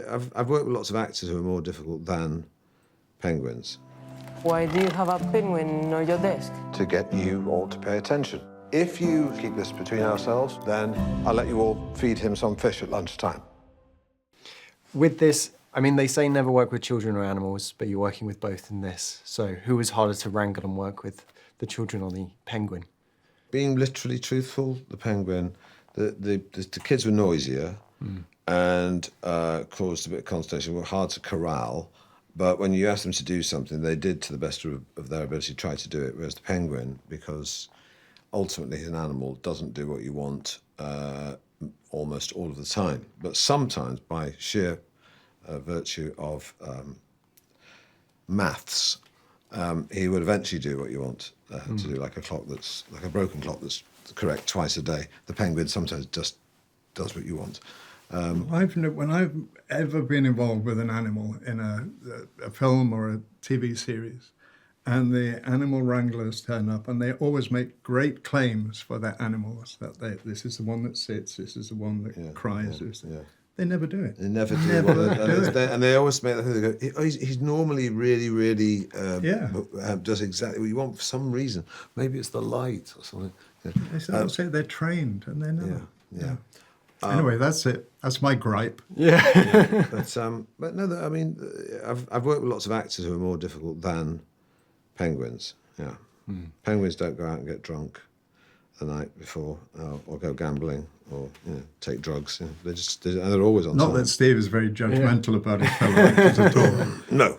I've worked with lots of actors who are more difficult than penguins. Why do you have a penguin on your desk? To get you all to pay attention. If you keep this between ourselves, then I'll let you all feed him some fish at lunchtime. With this, I mean, they say never work with children or animals, but you're working with both in this. So who was harder to wrangle and work with, the children or the penguin? Being literally truthful, the penguin, the kids were noisier and caused a bit of consternation, were hard to corral. But when you asked them to do something, they did to the best of their ability try to do it. Whereas the penguin, because ultimately an animal doesn't do what you want almost all of the time. But sometimes by sheer virtue of maths, he would eventually do what you want to do, like a broken clock that's correct twice a day. The penguin sometimes just does what you want. When I've ever been involved with an animal in a film or a TV series, and the animal wranglers turn up, and they always make great claims for their animals, that this is the one that sits, this is the one that cries. They never do it. They never do it. And they always make the thing go, he's normally really does exactly what you want for some reason. Maybe it's the light or something. They say they're trained, and they're never. Yeah. Anyway, that's it. That's my gripe. Yeah. But no, I mean, I've worked with lots of actors who are more difficult than penguins. Yeah. Penguins don't go out and get drunk the night before, or go gambling, or take drugs. They're always on time. Not that Steve is very judgmental about his fellow actors at all. No.